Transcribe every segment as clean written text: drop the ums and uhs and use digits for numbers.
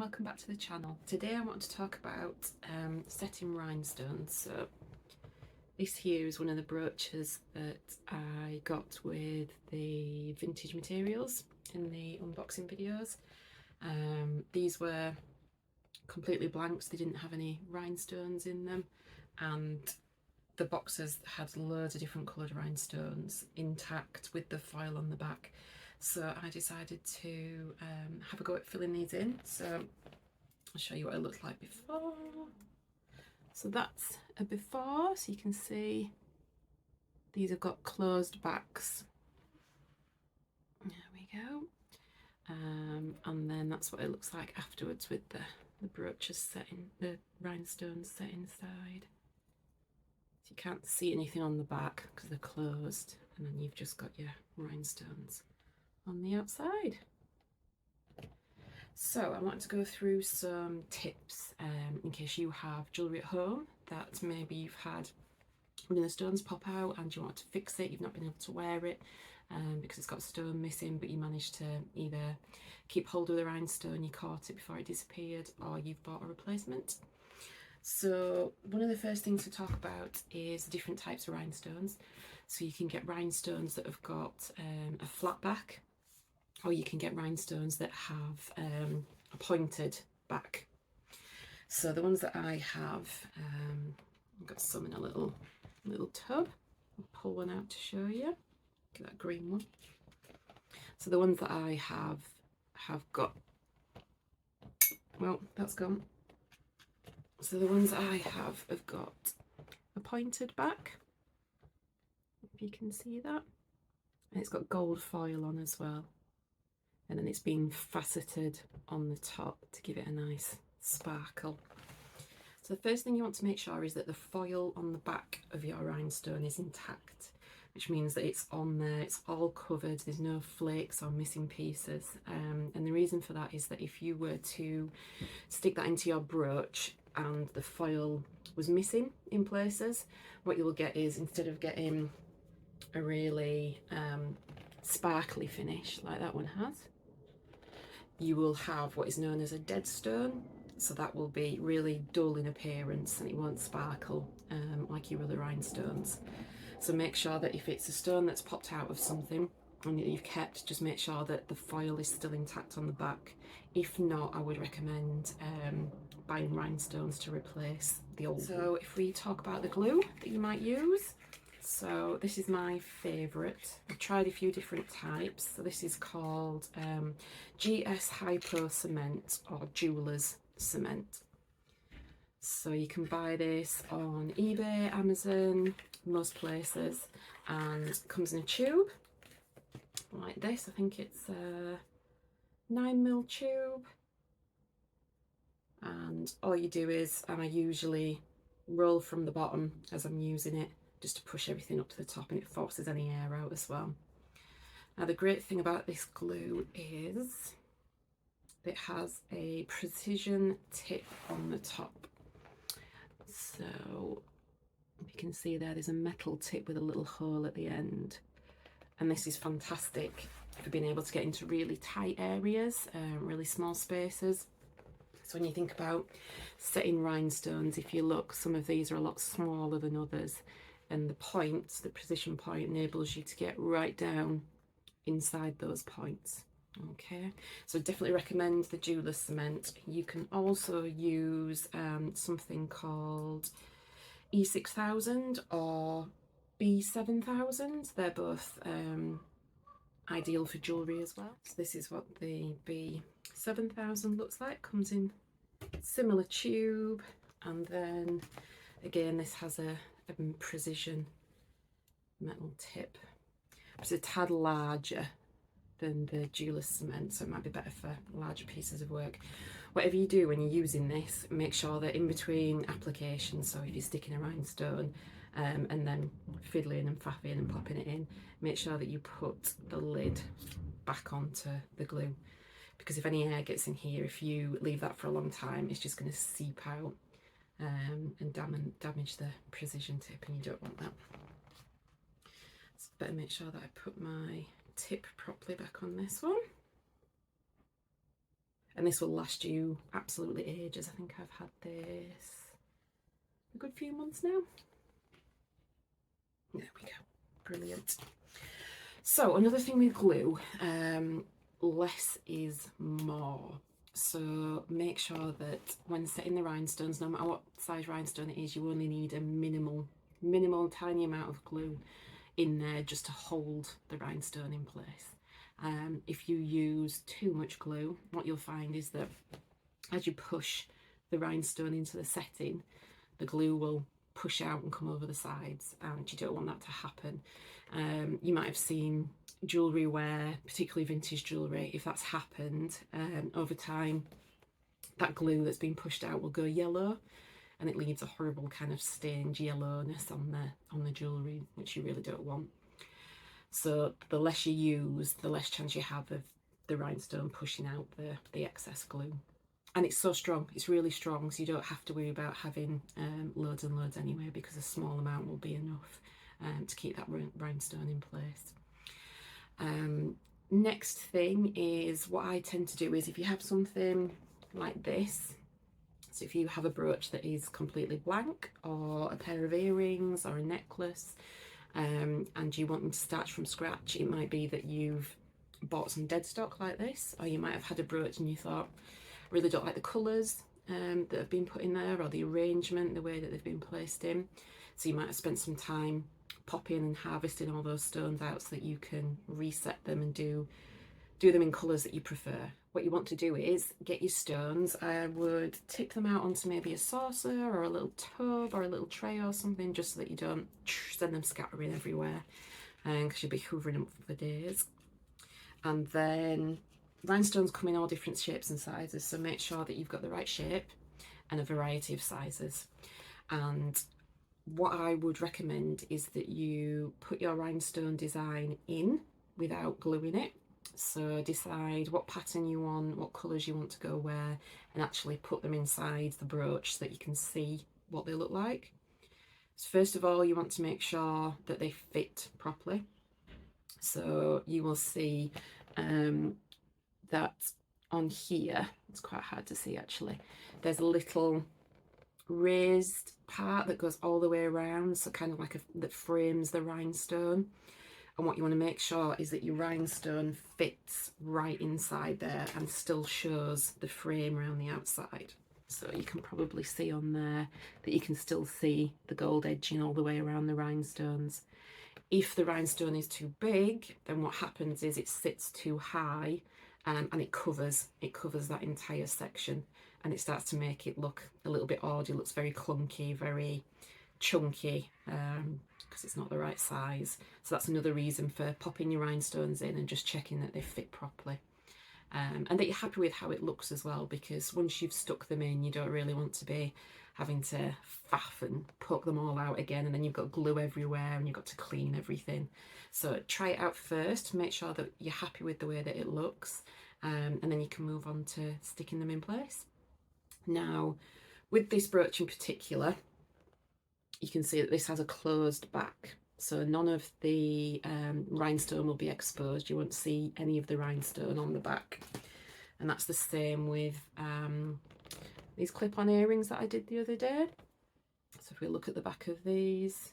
welcome back to the channel. Today I want to talk about setting rhinestones. So this here is one of the brooches that I got with the vintage materials in the unboxing videos. These were completely blank, so they didn't have any rhinestones in them, and the boxes had loads of different coloured rhinestones intact with the foil on the back. So I decided to have a go at filling these in. So I'll show you what it looked like before. So that's a before, so you can see these have got closed backs. There we go. And then that's what it looks like afterwards with the brooches set in, the rhinestones set inside. So you can't see anything on the back because they're closed, and then you've just got your rhinestones on the outside. So I want to go through some tips in case you have jewellery at home that maybe you've had one of the stones pop out and you want to fix it, you've not been able to wear it because it's got a stone missing, but you managed to either keep hold of the rhinestone, you caught it before it disappeared, or you've bought a replacement. So one of the first things to talk about is different types of rhinestones. So you can get rhinestones that have got a flat back, or you can get rhinestones that have a pointed back. So the ones that I have, I've got some in a little tub. I'll pull one out to show you. Get that green one. So the ones that I have got, well, that's gone. So the ones I have got a pointed back, if you can see that. And it's got gold foil on as well. And then it's been faceted on the top to give it a nice sparkle. So the first thing you want to make sure is that the foil on the back of your rhinestone is intact, which means that it's on there, it's all covered, there's no flakes or missing pieces. And the reason for that is that if you were to stick that into your brooch and the foil was missing in places, what you'll get is, instead of getting a really sparkly finish like that one has, you will have what is known as a dead stone. So that will be really dull in appearance and it won't sparkle like your other rhinestones. So make sure that if it's a stone that's popped out of something and that you've kept, just make sure that the foil is still intact on the back. If not, I would recommend buying rhinestones to replace the old. So if we talk about the glue that you might use, so this is my favourite. I've tried a few different types. So this is called GS Hypo Cement or Jeweller's Cement. So you can buy this on eBay, Amazon, most places, and it comes in a tube like this. I think it's a 9mm tube. And all you do is, and I usually roll from the bottom as I'm using it, just to push everything up to the top, and it forces any air out as well. Now the great thing about this glue is it has a precision tip on the top. So you can see there's a metal tip with a little hole at the end, and this is fantastic for being able to get into really tight areas, really small spaces. So when you think about setting rhinestones, if you look, some of these are a lot smaller than others, and the points, the precision point, enables you to get right down inside those points. Okay, so definitely recommend the Jeweller's Cement. You can also use something called E6000 or B7000. They're both ideal for jewellery as well. So this is what the B7000 looks like. Comes in similar tube, and then again this has a precision metal tip. It's a tad larger than the Jeweller's Cement, so it might be better for larger pieces of work. Whatever you do when you're using this, make sure that in between applications, so if you're sticking a rhinestone and then fiddling and faffing and popping it in, make sure that you put the lid back onto the glue, because if any air gets in here, if you leave that for a long time, it's just going to seep out and damage the precision tip, and you don't want that. So better make sure that I put my tip properly back on this one. and this will last you absolutely ages. I think I've had this a good few months now. There we go, brilliant. So another thing with glue, less is more. So make sure that when setting the rhinestones, no matter what size rhinestone it is, you only need a minimal tiny amount of glue in there just to hold the rhinestone in place. If you use too much glue, what you'll find is that as you push the rhinestone into the setting, the glue will push out and come over the sides, and you don't want that to happen. You might have seen jewellery where, particularly vintage jewellery, if that's happened over time, that glue that's been pushed out will go yellow, and it leaves a horrible kind of stained yellowness on the jewellery, which you really don't want. So the less you use, the less chance you have of the rhinestone pushing out the excess glue. And it's so strong, it's really strong, so you don't have to worry about having loads and loads anyway, because a small amount will be enough to keep that rhinestone in place. Next thing is, what I tend to do is, if you have something like this, so if you have a brooch that is completely blank, or a pair of earrings or a necklace, and you want them to start from scratch, it might be that you've bought some dead stock like this, or you might have had a brooch and you thought, I really don't like the colours that have been put in there, or the arrangement, the way that they've been placed in. So you might have spent some time popping and harvesting all those stones out so that you can reset them and do them in colours that you prefer. What you want to do is get your stones. I would tip them out onto maybe a saucer or a little tub or a little tray or something, just so that you don't send them scattering everywhere, because you'll be hoovering them up for days. And then rhinestones come in all different shapes and sizes, so make sure that you've got the right shape and a variety of sizes. And what I would recommend is that you put your rhinestone design in without gluing it. So decide what pattern you want, what colours you want to go where, and actually put them inside the brooch so that you can see what they look like. So first of all, you want to make sure that they fit properly. So you will see that on here, it's quite hard to see actually, there's a little raised part that goes all the way around, so kind of like that frames the rhinestone. And what you want to make sure is that your rhinestone fits right inside there and still shows the frame around the outside. So you can probably see on there that you can still see the gold edging all the way around the rhinestones. If the rhinestone is too big, then what happens is it sits too high, and it covers that entire section, and it starts to make it look a little bit odd. It looks very clunky, very chunky, because it's not the right size. So that's another reason for popping your rhinestones in and just checking that they fit properly, and that you're happy with how it looks as well, because once you've stuck them in, you don't really want to be having to faff and poke them all out again, and then you've got glue everywhere and you've got to clean everything. So try it out first, make sure that you're happy with the way that it looks, and then you can move on to sticking them in place. Now, with this brooch in particular, you can see that this has a closed back, so none of the rhinestone will be exposed. You won't see any of the rhinestone on the back. And that's the same with these clip-on earrings that I did the other day. So if we look at the back of these,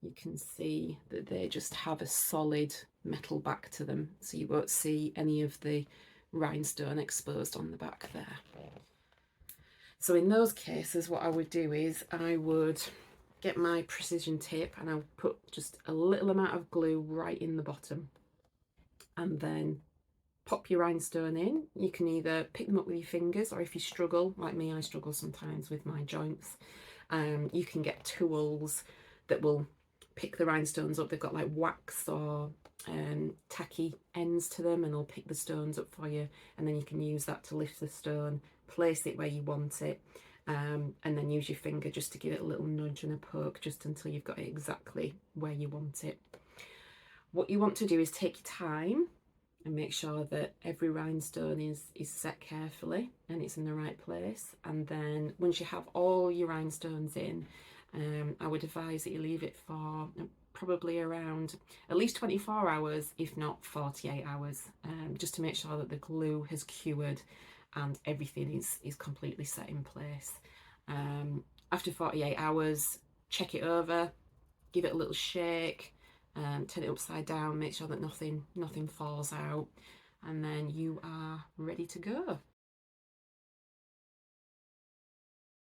you can see that they just have a solid metal back to them, so you won't see any of the rhinestone exposed on the back there. So in those cases, what I would do is I would get my precision tip and I would put just a little amount of glue right in the bottom, and then pop your rhinestone in. You can either pick them up with your fingers, or if you struggle, like me, I struggle sometimes with my joints, you can get tools that will pick the rhinestones up. They've got like wax or tacky ends to them, and they'll pick the stones up for you, and then you can use that to lift the stone, place it where you want it, and then use your finger just to give it a little nudge and a poke, just until you've got it exactly where you want it. What you want to do is take your time and make sure that every rhinestone is set carefully and it's in the right place. And then once you have all your rhinestones in, I would advise that you leave it for probably around at least 24 hours, if not 48 hours, just to make sure that the glue has cured and everything is completely set in place. After 48 hours, check it over, give it a little shake, turn it upside down, make sure that nothing falls out, and then you are ready to go.